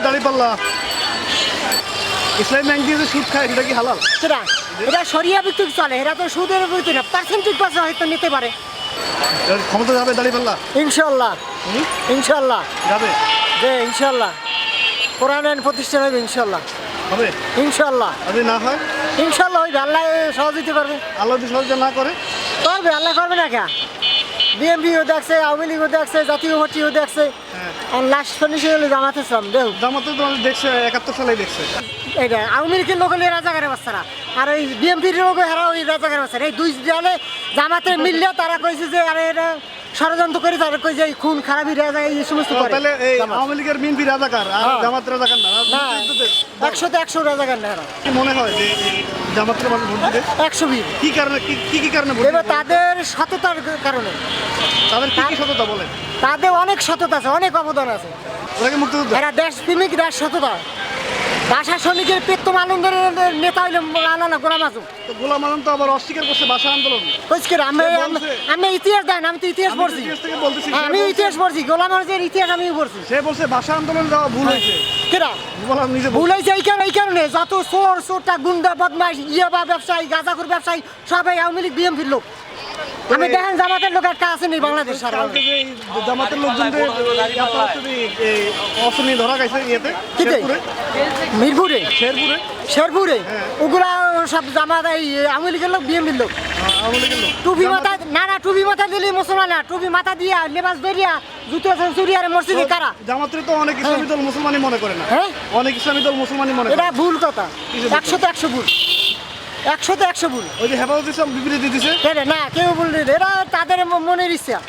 দাঁড়িপাল্লা ইসলামী ব্যাংক দিয়ে যে সুদ খায় এটা কি হালাল? সেটা এটা শরিয়া ভিত্তিক চলে, এরা তো সুদের ভিত্তিক না, পার্সেন্টেজ বাসে হয়তো নিতে পারে। এর ক্ষমতা যাবে দাঁড়িপাল্লা? ইনশাল্লাহ ইনশাল্লাহ যাবে, যে ইনশাল্লাহ কোরআন আইন প্রতিষ্ঠা হবে ইনশাল্লাহ, হবে ইনশাল্লাহ। যদি না হয় ইনশাল্লাহ ওই আল্লাহ সহযোগিতা করবে। আল্লাহ যদি সহযোগিতা না করে করবে, আল্লাহ করবে না কে? বিএনপিও দেখছে, আওয়ামী লীগও দেখছে, জাতীয় পার্টিও দেখছে, আর লাস্ট ফিনিশিং হলো জামাত ইসলাম। দেখ জামাতে তো দেখছে 71 সালেই দেখছে। এটা আওয়ামী লীগের লোক হলে রাজাকারের বাচ্চারা, আর ওই বিএনপির লোক হেরা ওই রাজাকারের বাচ্চারা। এই দুই দলে জামাতে মিললে তারা কইছে যে আরে এটা ষড়যন্ত্র করে, তারা কই যে এই খুন খারাপি রাজা এই সমস্ত করে। তাহলে এই জামাত। আওয়ামী লীগের বিএনপি রাজাকার আর হ্যাঁ। জামাত রাজাকার না? না 100-তে 100 রাজাকার না এরা। কি মনে হয় যে এই জামাতের মানুষ ভোট দিবে? 120 কি কারণে, কি কারণে ভোট এবার দিবে? তাদের সততার কারণে, তাদের কি সততা বলে? তাদের অনেক সততা আছে, অনেক অবদান আছে। ওরা কি মুক্তিযুদ্ধ? এরা দেশপ্রেমিক, দেশ সততা। ভাষা সৈনিকের পেত্তম আনন্দের নেতা হইলে আনানা গোলাম আজম। তো গোলাম আজম তো আবার অস্বীকার করছে ভাষা আন্দোলন। কইছে আমি ইতিহাস দেন, আমি তো ইতিহাস আমি তো পড়ছি। ইতিহাস থেকে বলতেছি, হ্যাঁ, সে আমি বলছে- ইতিহাস পড়ছি, গোলাম আজমের ইতিহাস আমিও পড়ছি। সে বলছে ভাষা আন্দোলন যাওয়া ভুল হয়েছে। কেরা গোলাম নিজে বলছে। ভুল হয়েছে এই কারণে যত চোরটা গুন্ডা বদমাইশ ইয়াবা ব্যবসায়ী গাঁজাখুর ব্যবসায়ী সবাই আওয়ামী লীগ বিএনপির লোক। আমি দেখেন জামাতের লোক একটা আসেনি বাংলাদেশ সরকার। কালকে যে এই জামাতের লোকজনদের অস্ত্র নিয়ে ধরা গেছে ইয়েতে কিতে? শেরপুরে। মিরপুরে, শেরপুরে শেরপুরে হ্যাঁ। ওগুলা সব জামাত এই আওয়ামী লীগের লোক বিএনপির লোক। আওয়ামী লীগের লোক। টুপি মাথা না টুপি মাথা দিলি মুসলমান না, টুপি মাথা দিয়া লেবাস ধরিয়া জুতো চুরিয়ার মসজিদে কারা। জামাতের তো অনেক ইসলামী দল মুসলমানই মনে করে না। হ্যাঁ অনেক ইসলামী দল মুসলমানই মনে করে। এটা ভুল কথা, কিসের ভুল? 100-তে 100 ভুল, 100-তে 100 ভুল। ওই যে হেফাজত ইসলাম বিবৃতি দিছে। না কেউ বললি এরা তাদের মনের ইচ্ছা।